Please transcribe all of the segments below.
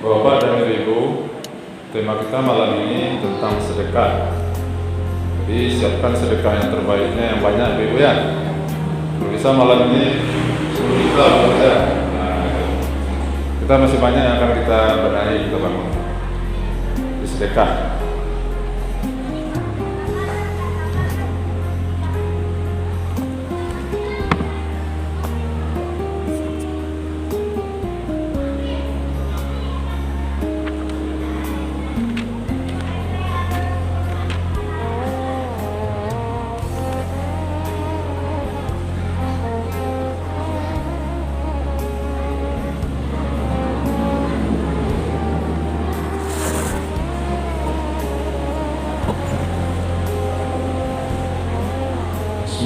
Bapak dan Ibu, tema kita malam ini tentang sedekah. Jadi siapkan sedekah yang terbaiknya yang banyak Ibu ya. Kalau bisa malam ini 10 juta ya. Kita masih banyak yang akan kita benahi, kita bangun di sedekah.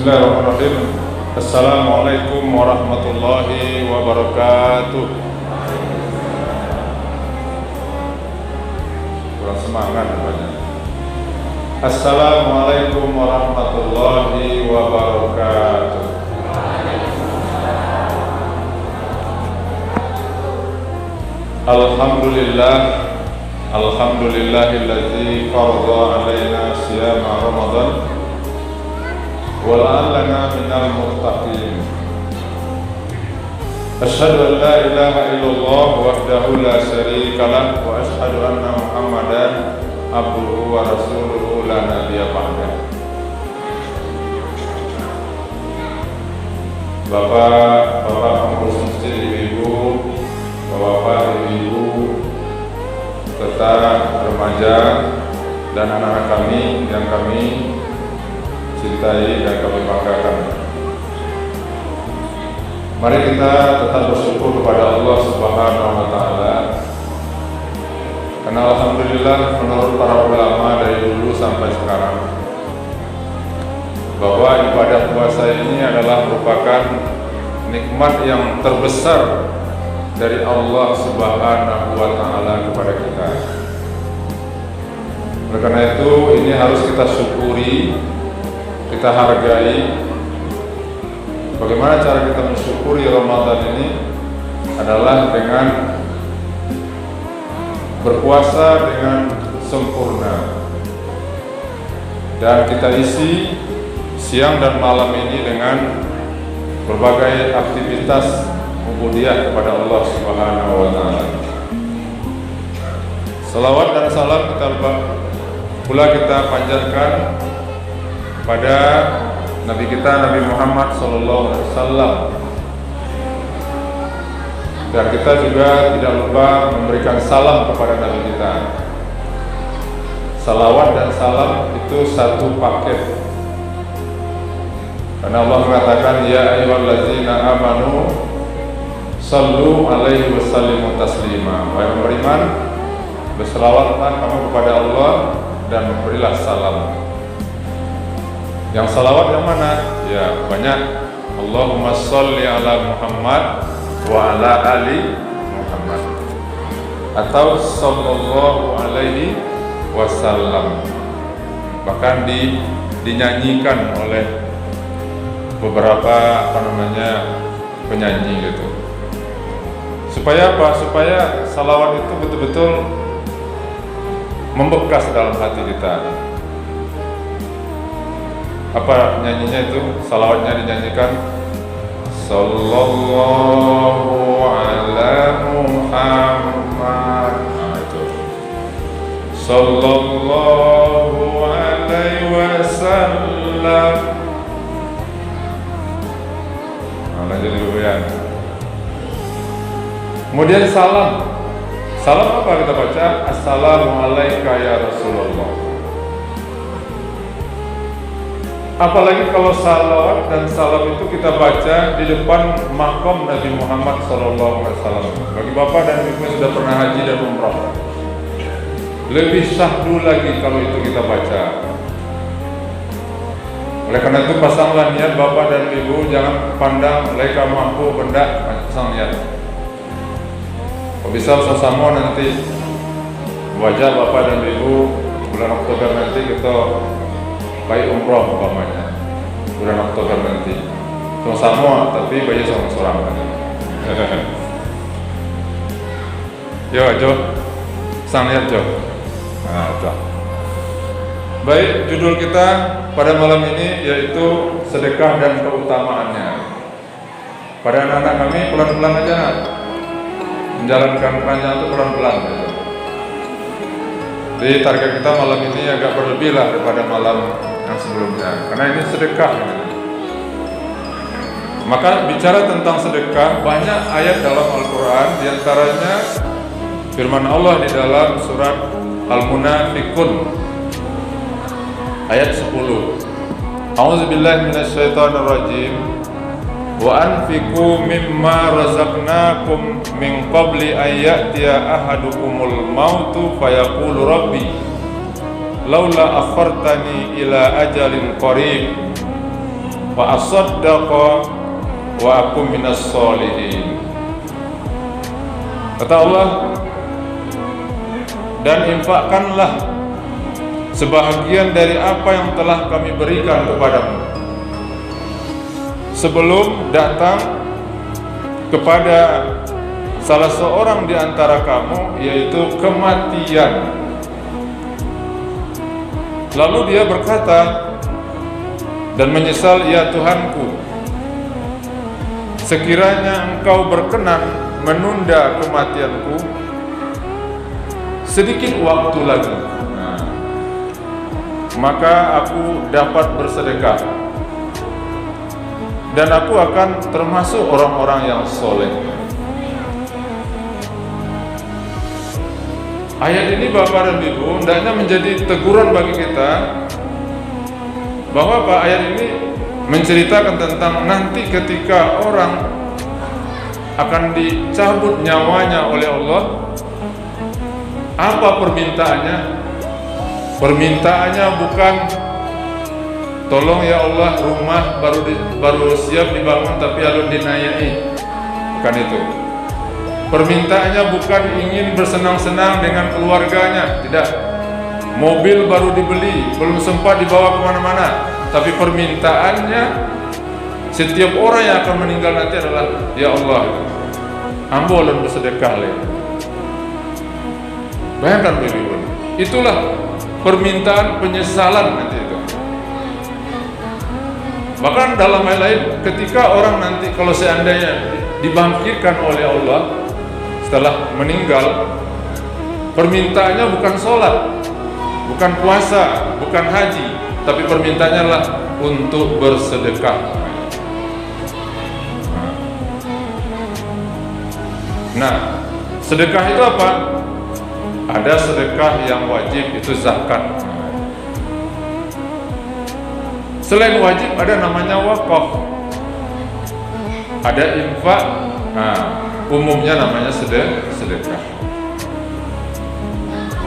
Bismillahirrahmanirrahim. Assalamualaikum warahmatullahi wabarakatuh. Kurang semangat banyak. Assalamualaikum warahmatullahi wabarakatuh. Alhamdulillah, alhamdulillahilladzi farada alaina siyama Ramadan wala'allana minal muttaqin. Asyhadu an la ilaha illallah wahdahu la syarika lah wa asyhadu anna Muhammadan abduhu wa rasuluhu la nabiyya ba'dah. Bapak pengurus masjid, ibu-ibu, bapak, ibu-ibu, serta remaja dan anak-anak kami yang kami cintai dan kami banggakan. Mari kita tetap bersyukur kepada Allah Subhanahu wa Ta'ala, karena alhamdulillah menurut para ulama dari dulu sampai sekarang bahwa ibadah puasa ini adalah merupakan nikmat yang terbesar dari Allah Subhanahu wa Ta'ala kepada kita. Oleh karena itu ini harus kita syukuri, kita hargai. Bagaimana cara kita mensyukuri Ramadan ini adalah dengan berpuasa dengan sempurna, dan kita isi siang dan malam ini dengan berbagai aktivitas ubudiyah kepada Allah Subhanahu wa Ta'ala. Salawat dan salam pula kita panjatkan pada Nabi kita, Nabi Muhammad SAW. Dan kita juga tidak lupa memberikan salam kepada Nabi kita. Salawat dan salam itu satu paket. Karena Allah mengatakan, ya ayyuhallazina amanu sallu alaihi wasallimu taslima. Wahai yang beriman, berselawatlah kamu kepada Allah dan berilah salam. Yang salawat yang mana? Ya banyak. Allahumma sholli ala Muhammad wa ala ali Muhammad, atau sallallahu alaihi wasallam. Bahkan dinyanyikan oleh beberapa penyanyi gitu. Supaya apa? Supaya salawat itu betul-betul membekas dalam hati kita. Apa nyanyinya itu? Salawatnya dinyanyikan sallallahu ala Muhammad. Nah itu sallallahu alaihi wasallam. Nah, lanjut dulu ya. Kemudian salam. Salam apa kita baca? Assalamualaikum ya Rasulullah. Apalagi kalau salawat dan salam itu kita baca di depan makom Nabi Muhammad SAW. Bagi bapak dan ibu yang sudah pernah haji dan umrah, lebih syahdu lagi kalau itu kita baca. Oleh karena itu pasanglah niat bapak dan ibu, jangan pandang mereka mampu benda, pasang niat. Kalau bisa bersama nanti wajah bapak dan ibu bulan Oktober nanti kita baik umroh umpamanya bulan Oktober nanti sama tapi banyak seorang-seorang. Yo, Jo. Sang lihat, Jo. Nah, Jo. Baik, judul kita pada malam ini yaitu sedekah dan keutamaannya. Pada anak-anak kami pelan-pelan aja, nak. Menjalankan perannya itu pelan-pelan. Jadi target kita malam ini agak berlebih lah daripada malam yang sebelumnya, karena ini sedekah. Maka bicara tentang sedekah, banyak ayat dalam Al-Quran, diantaranya firman Allah di dalam surat Al-Munafiqun ayat 10. A'udzubillahi minasyaitonirrajim. Wa anfiqu mimma razaqnakum min qabli an ya'tiya ahadukumul mautu fayaqulu rabbi laula akhartani ila ajalin qarib wa asaddaqa wa akum minas solihin. Kata Allah, dan infakkanlah sebahagian dari apa yang telah kami berikan kepadamu sebelum datang kepada salah seorang di antara kamu, yaitu kematian. Lalu dia berkata dan menyesal, ya Tuhanku, sekiranya Engkau berkenan menunda kematianku sedikit waktu lagi, maka aku dapat bersedekah dan aku akan termasuk orang-orang yang soleh. Ayat ini Bapak dan Ibu hendaknya menjadi teguran bagi kita, bahwa ayat ini menceritakan tentang nanti ketika orang akan dicabut nyawanya oleh Allah, apa permintaannya? Permintaannya bukan tolong ya Allah, rumah baru siap dibangun tapi alun dinayai, bukan itu. Permintaannya bukan ingin bersenang-senang dengan keluarganya, tidak. Mobil baru dibeli, belum sempat dibawa kemana-mana, tapi permintaannya setiap orang yang akan meninggal nanti adalah, ya Allah, ambo ulun bersedekah le. Bayangkan Ibu, itulah permintaan penyesalan nanti itu. Bahkan dalam hal lain, ketika orang nanti kalau seandainya dibangkitkan oleh Allah setelah meninggal, permintaannya bukan sholat, bukan puasa, bukan haji, tapi permintaannya adalah untuk bersedekah. Nah, sedekah itu apa? Ada sedekah yang wajib, itu zakat. Selain wajib ada namanya wakaf, ada infak, umumnya namanya sedekah.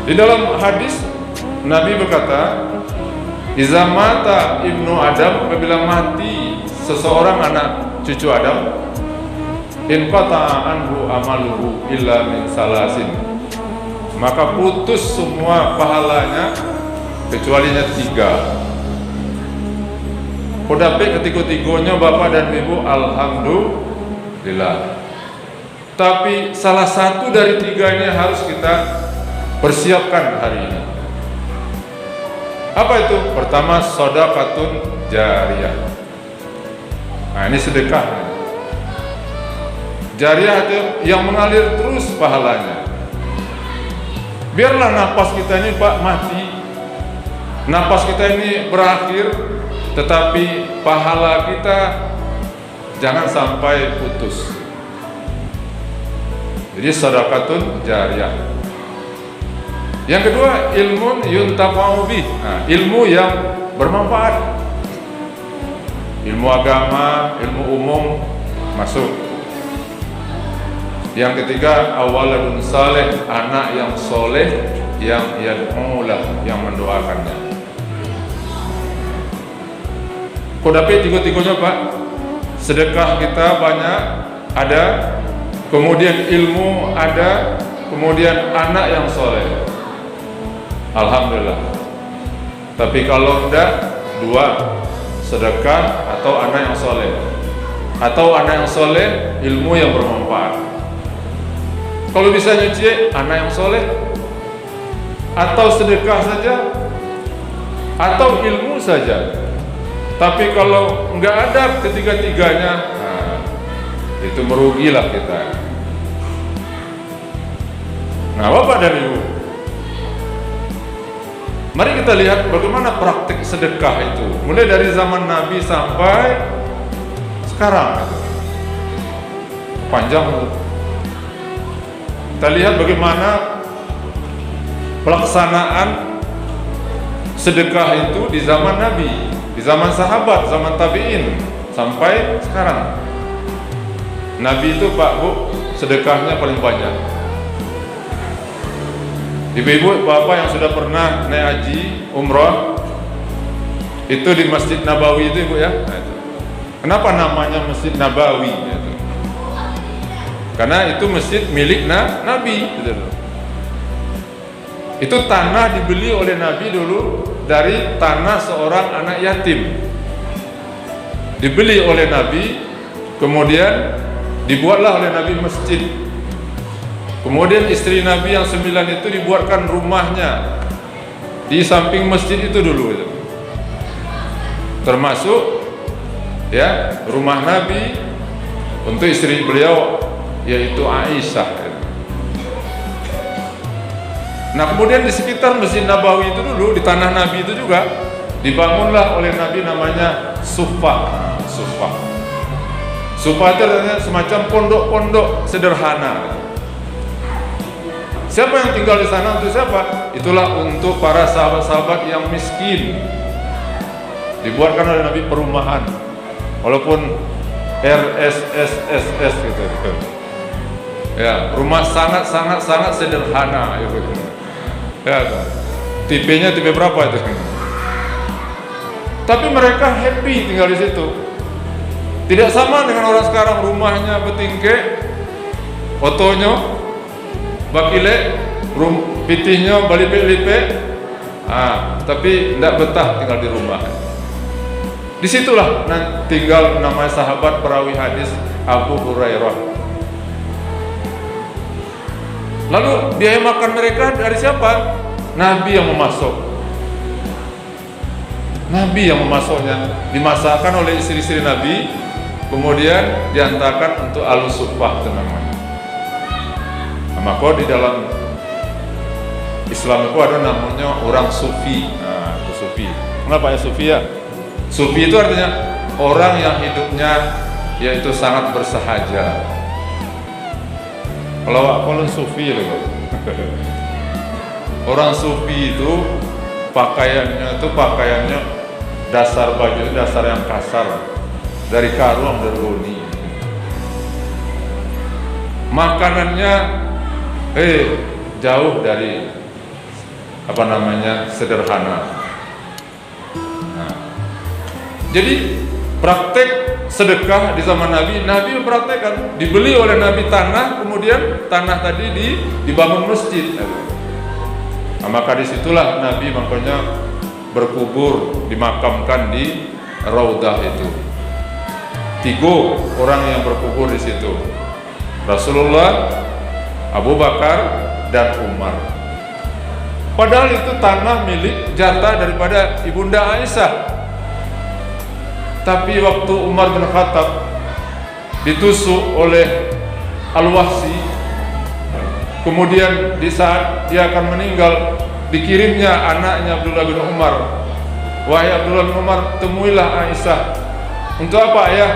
Di dalam hadis Nabi berkata, iza mata ibnu Adam, apabila mati seseorang anak cucu Adam, inqata anhu amaluhu illa min salasin, maka putus semua pahalanya kecualinya 3. Kodapek ketiga-tiganya Bapak dan Ibu, alhamdulillah. Tapi salah satu dari 3 ini harus kita persiapkan hari ini. Apa itu? Pertama, sedekatun jariyah. Nah, ini sedekah jariyah itu yang mengalir terus pahalanya. Biarlah napas kita ini Pak mati, napas kita ini berakhir, tetapi pahala kita jangan sampai putus. Jadi sedekatun jariyah. Yang kedua, ilmun yuntafa'u bih. Nah, ilmu yang bermanfaat. Ilmu agama, ilmu umum masuk. Yang ketiga, awaladun saleh, anak yang soleh yang yad'ulah, yang mendoakannya. Kodapet 3-tiganya Pak, sedekah kita banyak ada, kemudian ilmu ada, kemudian anak yang soleh. Alhamdulillah. Tapi kalau enggak, 2, sedekah atau anak yang soleh, atau anak yang soleh, ilmu yang bermanfaat. Kalau bisa nyuci, anak yang soleh, atau sedekah saja, atau ilmu saja. Tapi kalau nggak ada ketiga-tiganya, itu merugilah kita. Nah, Bapak dan Ibu, mari kita lihat bagaimana praktik sedekah itu, mulai dari zaman Nabi sampai sekarang. Panjang. Kita lihat bagaimana pelaksanaan sedekah itu di zaman Nabi, di zaman sahabat, zaman tabi'in, sampai sekarang. Nabi itu, Pak Bu, sedekahnya paling banyak. Ibu-ibu, bapak yang sudah pernah naik haji, umrah, itu di Masjid Nabawi itu, Ibu ya. Nah, itu. Kenapa namanya Masjid Nabawi? Gitu. Karena itu masjid milik Nabi. Gitu. Itu tanah dibeli oleh Nabi dulu dari tanah seorang anak yatim. Dibeli oleh Nabi, kemudian dibuatlah oleh Nabi masjid. Kemudian istri Nabi yang 9 itu dibuatkan rumahnya di samping masjid itu dulu itu. Termasuk ya rumah Nabi untuk istri beliau yaitu Aisyah. Nah, kemudian di sekitar Masjid Nabawi itu dulu, di tanah Nabi itu juga dibangunlah oleh Nabi namanya Sufah. Sufah itu artinya semacam pondok-pondok sederhana. Siapa yang tinggal di sana untuk siapa? Itulah untuk para sahabat-sahabat yang miskin. Dibuatkan oleh Nabi perumahan, walaupun RSSSS gitu. Ya, rumah sangat sederhana gitu. Ya, tipenya tipe berapa itu? Tapi mereka happy tinggal di situ. Tidak sama dengan orang sekarang, rumahnya betingke, otonya bakile, pitihnya balipe-lipe, tapi tidak betah tinggal di rumah. Disitulah tinggal namanya sahabat perawi hadis Abu Hurairah. Lalu biaya makan mereka dari siapa? Nabi yang memasok. Nabi yang memasoknya, dimasakkan oleh istri-istri Nabi, kemudian diantarkan untuk al-sufah namanya. Maka di dalam Islam itu ada namanya orang sufi. Nah, itu sufi. Kenapa ya sufi ya? Sufi itu artinya orang yang hidupnya yaitu sangat bersahaja. Kalau sufi loh. Orang sufi itu pakaiannya dasar baju dasar yang kasar, dari karung dan roni. Makanannya jauh dari sederhana. Nah, jadi praktek sedekah di zaman Nabi mempraktekkan, dibeli oleh Nabi tanah, kemudian tanah tadi dibangun masjid. Nah, maka disitulah Nabi makanya berkubur, dimakamkan di Raudah itu. 3 orang yang berkubur di situ, Rasulullah, Abu Bakar, dan Umar. Padahal itu tanah milik jatah daripada Ibunda Aisyah. Tapi waktu Umar bin Khattab ditusuk oleh Al-Wahsi, kemudian di saat dia akan meninggal, dikirimnya anaknya Abdullah bin Umar. Wahai Abdullah bin Umar, temuilah Aisyah. Untuk apa ayah?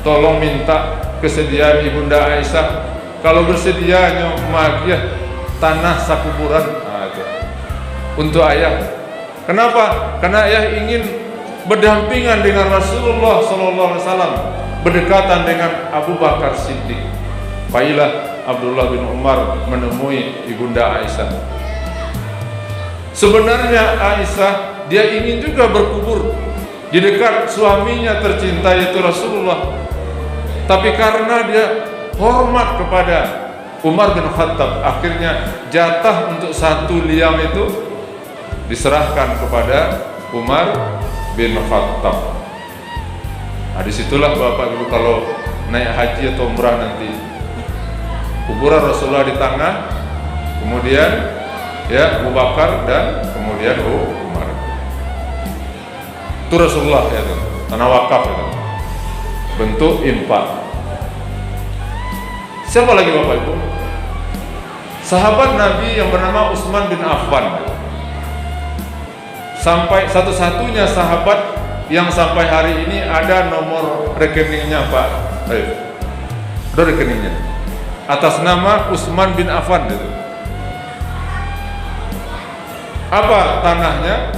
Tolong minta kesediaan Ibunda Aisyah. Kalau bersedianya magiah tanah sakuburan, itu untuk ayah. Kenapa? Karena ayah ingin berdampingan dengan Rasulullah SAW, berdekatan dengan Abu Bakar Siddiq. Baiklah Abdullah bin Umar menemui Ibunda Aisyah. Sebenarnya Aisyah dia ingin juga berkubur di dekat suaminya tercinta yaitu Rasulullah. Tapi karena dia hormat kepada Umar bin Khattab, akhirnya jatah untuk 1 liang itu diserahkan kepada Umar bin Khattab. Nah, disitulah Bapak Ibu kalau naik haji atau umrah nanti, kuburan Rasulullah di tengah, kemudian ya Abu Bakar dan kemudian Umar. Itu Rasulullah ya, tanah wakaf itu. Bentuk infak. Siapa lagi Bapak Ibu? Sahabat Nabi yang bernama Utsman bin Affan. Sampai satu-satunya sahabat yang sampai hari ini ada nomor rekeningnya Pak. Ada rekeningnya. Atas nama Utsman bin Affan itu. Apa tanahnya?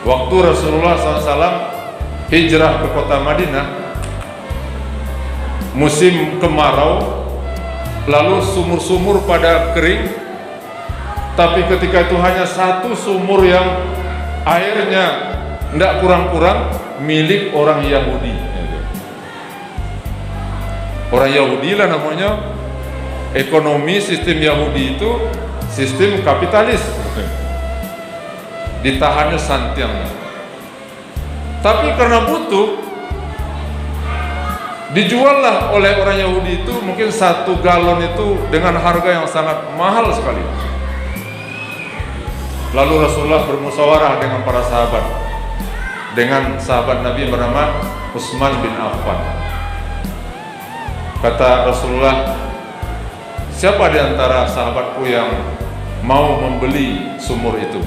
Waktu Rasulullah SAW hijrah ke kota Madinah, musim kemarau, lalu sumur-sumur pada kering, tapi ketika itu hanya satu sumur yang airnya tidak kurang-kurang milik orang Yahudi. Orang Yahudi lah namanya. Ekonomi sistem Yahudi itu sistem kapitalis, ditahannya santiangnya. Tapi karena butuh, dijuallah oleh orang Yahudi itu mungkin 1 galon itu dengan harga yang sangat mahal sekali. Lalu Rasulullah bermusyawarah dengan para sahabat, dengan sahabat Nabi yang bernama Utsman bin Affan. Kata Rasulullah, siapa di antara sahabatku yang mau membeli sumur itu?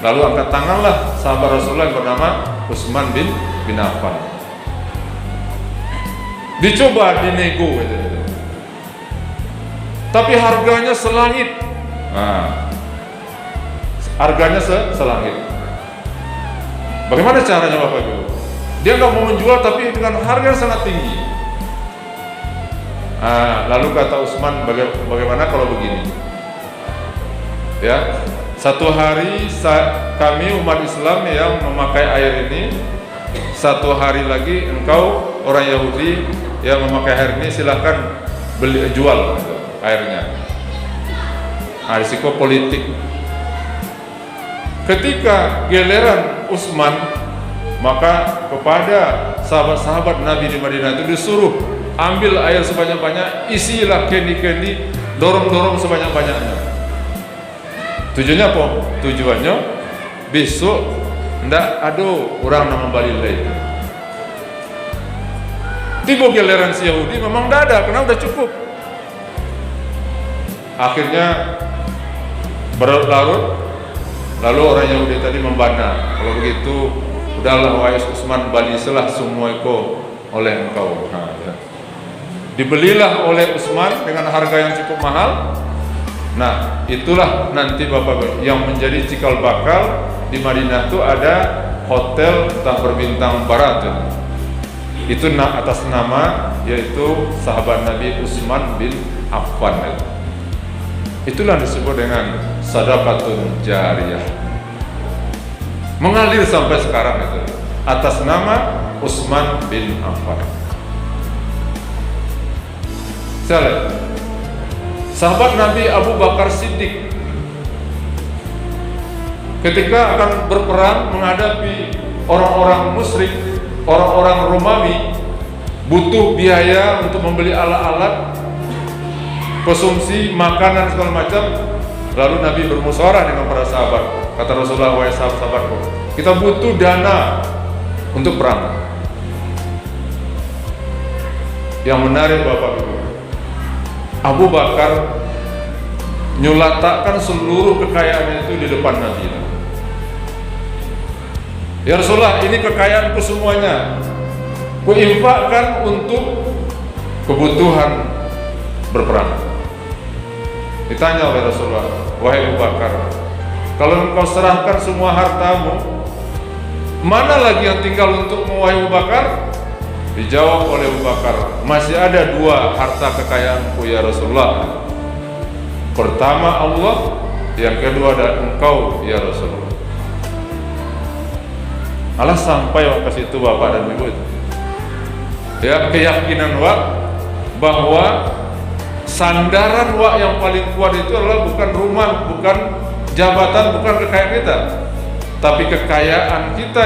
Lalu angkat tanganlah sahabat Rasulullah yang bernama Utsman bin Affan. Dicoba dinego gitu. Tapi harganya selangit. Nah, harganya selangit. Bagaimana caranya Bapak Ibu? Dia nggak mau menjual tapi dengan harga yang sangat tinggi. Nah, lalu kata Utsman, bagaimana kalau begini? Ya, satu hari kami umat Islam yang memakai air ini, satu hari lagi engkau orang Yahudi yang memakai air ini silahkan jual airnya. Nah, risiko politik. Ketika giliran Utsman, maka kepada sahabat-sahabat Nabi di Madinah itu disuruh ambil air sebanyak-banyak, isilah kendi-kendi, dorong-dorong sebanyak-banyaknya. Tujuannya apa? Tujuannya besok ndak ada orang nama Bali lain. Tiba giliran si Yahudi memang ndak ada, karena udah cukup. Akhirnya berlarut, lalu orang Yahudi tadi membantah, kalau begitu udahlah wahai Utsman, balisalah semua itu oleh engkau. Nah, ya. Dibelilah oleh Utsman dengan harga yang cukup mahal. Nah, itulah nanti Bapak yang menjadi cikal bakal di Madinah itu ada hotel entah berbintang barat. Itu atas nama yaitu sahabat Nabi Utsman bin Affan. Itulah disebut dengan sadaqatun jariyah. Mengalir sampai sekarang itu atas nama Utsman bin Affan. Sahabat Nabi Abu Bakar Siddiq ketika akan berperang menghadapi orang-orang musyrik, orang-orang Romawi, butuh biaya untuk membeli alat-alat konsumsi, makanan segala macam. Lalu Nabi bermusyawarah dengan para sahabat. Kata Rasulullah, wahai sahabat-sahabatku, kita butuh dana untuk perang. Yang menarik Bapak Ibu, Abu Bakar nyulatakkan seluruh kekayaannya itu di depan Nabi. Ya Rasulullah, ini kekayaanku semuanya, kuinfakkan untuk kebutuhan berperang. Ditanya oleh Rasulullah, wahai Abu Bakar, kalau engkau serahkan semua hartamu, mana lagi yang tinggal untukmu wahai Abu Bakar? Dijawab oleh Abu Bakar, masih ada 2 harta kekayaanku ya Rasulullah. Pertama Allah, yang kedua adalah engkau ya Rasulullah. Allah sampai ke situ Bapak dan Ibu itu. Ya, keyakinan bahwa sandaran yang paling kuat itu adalah bukan rumah, bukan jabatan, bukan kekayaan kita, tapi kekayaan kita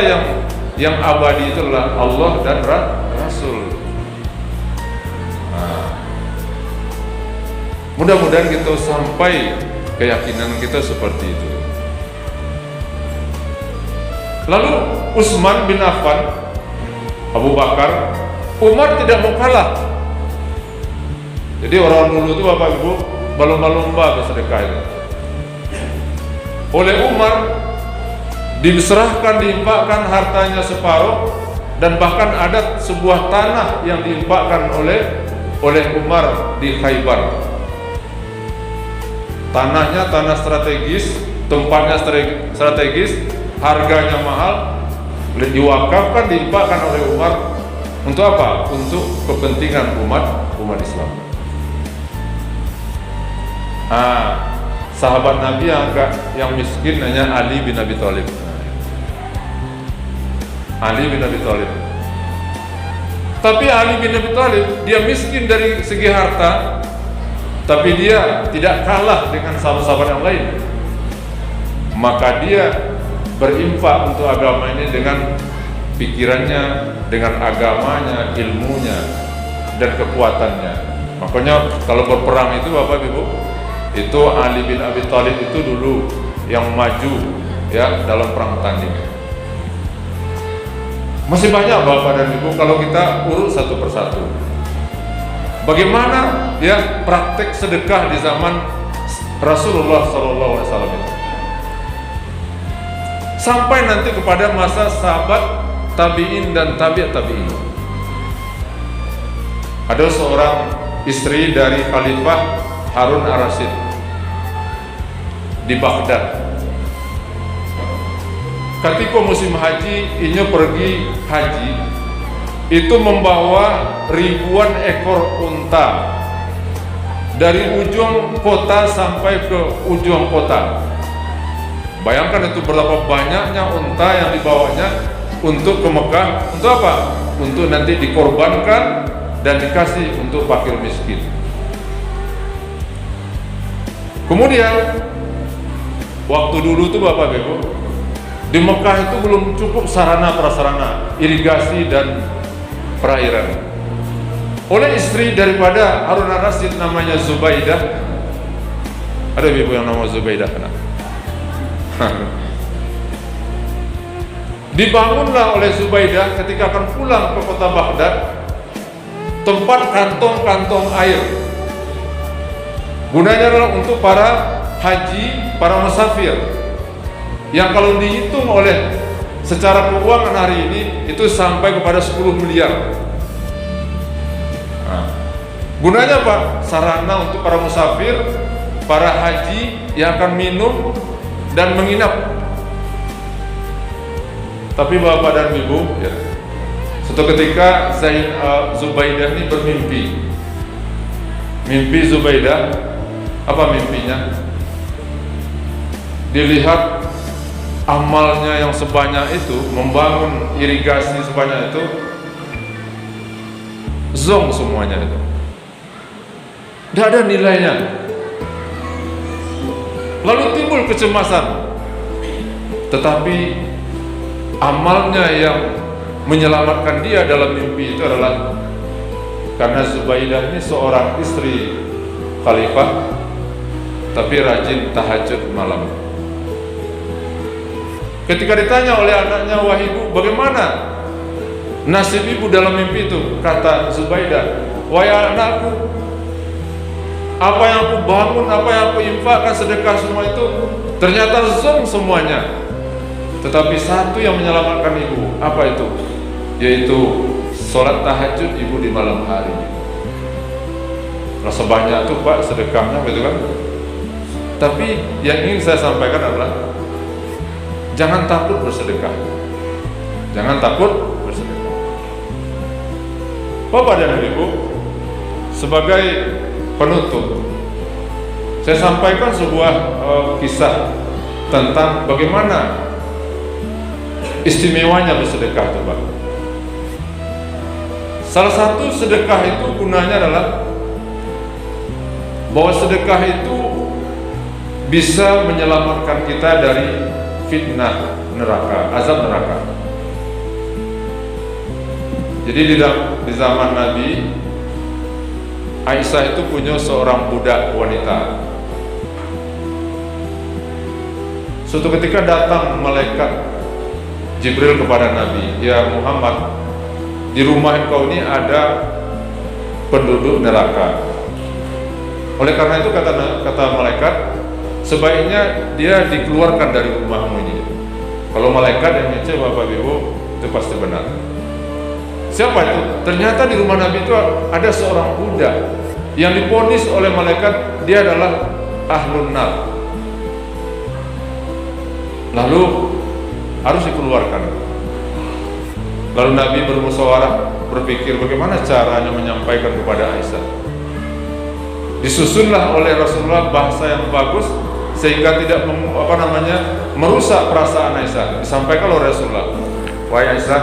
yang abadi itu adalah Allah dan Rasul. Nah, Mudah-mudahan kita sampai keyakinan kita seperti itu. Lalu Utsman bin Affan, Abu Bakar, Umar tidak mau kalah. Jadi orang dulu itu Bapak Ibu berlomba-lomba bersedekah itu. Oleh Umar diserahkan, diinfakkan hartanya separuh, dan bahkan ada sebuah tanah yang diinfakkan oleh Umar di Khaybar. Tanahnya tanah strategis, tempatnya strategis, harganya mahal, diwakafkan, diinfakkan oleh Umar untuk apa? Untuk kepentingan umat Islam. Sahabat Nabi yang miskin hanya Ali bin Abi Thalib. Ali bin Abi Thalib. Tapi Ali bin Abi Thalib dia miskin dari segi harta, tapi dia tidak kalah dengan sahabat-sahabat yang lain. Maka dia berinfak untuk agama ini dengan pikirannya, dengan agamanya, ilmunya, dan kekuatannya. Makanya kalau berperang itu Bapak Ibu, itu Ali bin Abi Thalib itu dulu yang maju ya dalam perang tanding. Masih banyak Bapak dan Ibu kalau kita urut satu persatu. Bagaimana ya praktek sedekah di zaman Rasulullah SAW itu. Sampai nanti kepada masa sahabat tabi'in dan tabi'in. Ada seorang istri dari Khalifah Harun ar-Rasyid di Baghdad. Ketika musim haji, ini pergi haji, itu membawa ribuan ekor unta dari ujung kota sampai ke ujung kota. Bayangkan itu berapa banyaknya unta yang dibawanya untuk ke Mekah. Untuk apa? Untuk nanti dikorbankan dan dikasih untuk fakir miskin. Kemudian waktu dulu tuh Bapak Ibu, di Mekah itu belum cukup sarana prasarana irigasi dan perairan. Oleh istri daripada Harun ar-Rasyid namanya Zubaidah. Ada ibu yang nama Zubaidah kan? Dibangunlah oleh Zubaidah ketika akan pulang ke kota Baghdad tempat kantong-kantong air. Gunanya adalah untuk para haji, para musafir, yang kalau dihitung oleh secara keuangan hari ini itu sampai kepada 10 miliar. Gunanya apa? Sarana untuk para musafir, para haji yang akan minum dan menginap. Tapi Bapak dan Ibu, ya, suatu ketika Zubaidah ini bermimpi. Mimpi Zubaidah, apa mimpinya? Dilihat amalnya yang sebanyak itu, membangun irigasi sebanyak itu, zong semuanya itu, tidak ada nilainya. Lalu timbul kecemasan. Tetapi amalnya yang menyelamatkan dia dalam mimpi itu adalah karena Zubaidah ini seorang istri khalifah, tapi rajin tahajud malam. Ketika ditanya oleh anaknya, "Wahai ibu, bagaimana nasib ibu dalam mimpi itu?" Kata Zubaidah, "Wahai anakku, apa yang aku bangun, apa yang aku infakkan, sedekah semua itu ternyata zong semuanya. Tetapi satu yang menyelamatkan ibu, apa itu? Yaitu sholat tahajud ibu di malam hari." Rasa banyak itu Pak sedekahnya, betul kan? Tapi yang ingin saya sampaikan adalah jangan takut bersedekah. Jangan takut bersedekah. Bapak dan Ibu, sebagai penutup, saya sampaikan sebuah kisah tentang bagaimana istimewanya bersedekah itu, Pak. Salah satu sedekah itu gunanya adalah bahwa sedekah itu bisa menyelamatkan kita dari fitnah neraka, azab neraka. Jadi di zaman Nabi Aisyah itu punya seorang budak wanita. Suatu ketika datang malaikat Jibril kepada Nabi, "Ya Muhammad, di rumah engkau ini ada penduduk neraka. Oleh karena itu kata malaikat, sebaiknya dia dikeluarkan dari rumahmu ini." Kalau malaikat yang ngecek, Bapak Ibu, itu pasti benar. Siapa itu? Ternyata di rumah Nabi itu ada seorang budak yang divonis oleh malaikat dia adalah ahlun nar. Lalu harus dikeluarkan. Lalu Nabi bermusyawarah, berpikir bagaimana caranya menyampaikan kepada Aisyah. Disusunlah oleh Rasulullah bahasa yang bagus sehingga tidak merusak perasaan Aisyah. Disampaikan oleh Rasulullah, "Wahai Aisyah,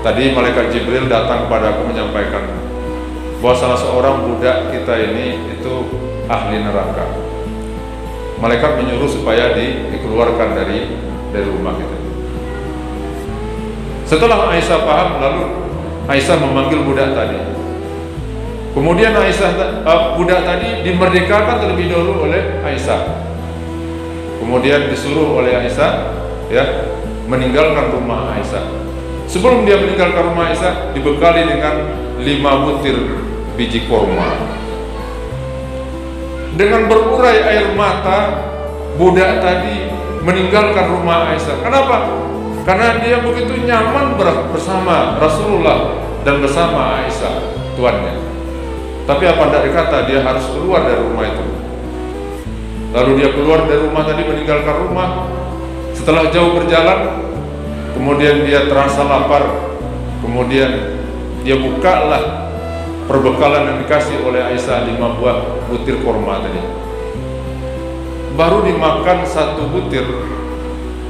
tadi malaikat Jibril datang kepada aku menyampaikan bahwa salah seorang budak kita ini itu ahli neraka. Malaikat menyuruh supaya dikeluarkan dari rumah kita." Setelah Aisyah paham, lalu Aisyah memanggil budak tadi. Kemudian budak tadi dimerdekakan terlebih dahulu oleh Aisyah. Kemudian disuruh oleh Aisyah meninggalkan rumah Aisyah. Sebelum dia meninggalkan rumah Aisyah, dibekali dengan 5 butir biji korma. Dengan berurai air mata, budak tadi meninggalkan rumah Aisyah. Kenapa? Karena dia begitu nyaman bersama Rasulullah dan bersama Aisyah, tuannya. Tapi apa tidak dikata, dia harus keluar dari rumah itu. Lalu dia keluar dari rumah tadi, meninggalkan rumah. Setelah jauh berjalan, kemudian dia terasa lapar. Kemudian dia bukalah perbekalan yang dikasih oleh Aisyah, 5 buah butir korma tadi. Baru dimakan 1 butir,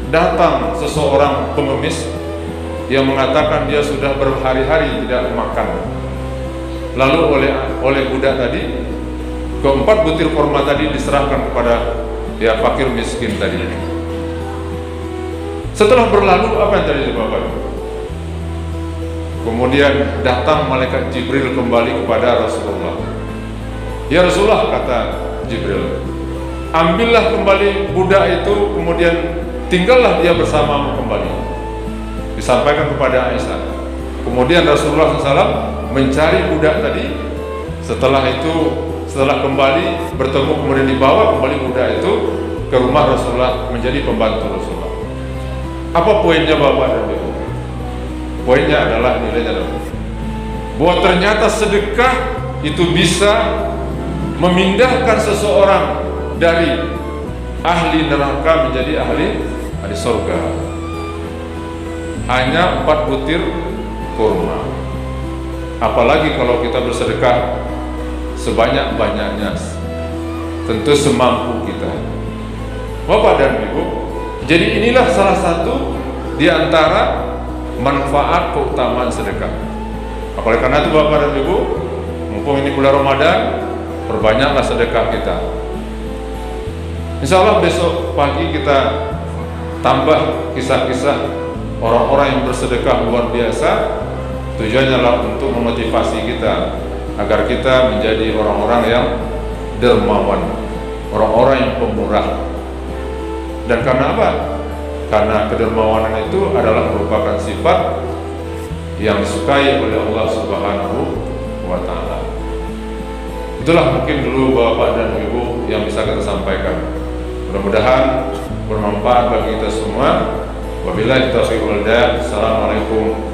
datang seseorang pengemis yang mengatakan dia sudah berhari-hari tidak makan. Lalu oleh budak tadi, ke-4 butir korma tadi diserahkan kepada fakir miskin tadi. Setelah berlalu, apa yang terjadi Bapak? Kemudian datang malaikat Jibril kembali kepada Rasulullah. "Ya Rasulullah," kata Jibril, "ambillah kembali budak itu, kemudian tinggallah dia bersamamu kembali." Disampaikan kepada Aisyah. Kemudian Rasulullah SAW mencari budak tadi. Setelah kembali bertemu, kemudian dibawa kembali budak itu ke rumah Rasulullah menjadi pembantu Rasulullah. Apa poinnya Bapak dan Ibu? Poinnya adalah nilainya adalah bahwa ternyata sedekah itu bisa memindahkan seseorang dari ahli neraka menjadi ahli surga. Hanya 4 butir kurma. Apalagi kalau kita bersedekah sebanyak-banyaknya, tentu semampu kita. Bapak dan Ibu, jadi inilah salah satu di antara manfaat keutamaan sedekah. Oleh karena itu Bapak dan Ibu, mumpung ini bulan Ramadan, perbanyaklah sedekah kita. Insya Allah besok pagi kita tambah kisah-kisah orang-orang yang bersedekah luar biasa. Tujuannya adalah untuk memotivasi kita agar kita menjadi orang-orang yang dermawan, orang-orang yang pemurah. Dan karena apa? Karena kedermawanan itu adalah merupakan sifat yang disukai oleh Allah Subhanahu wa Ta'ala. Itulah mungkin dulu Bapak dan Ibu yang bisa kita sampaikan. Mudah-mudahan bermanfaat bagi kita semua. Wabillahi taufiq wal hidayah. Assalamualaikum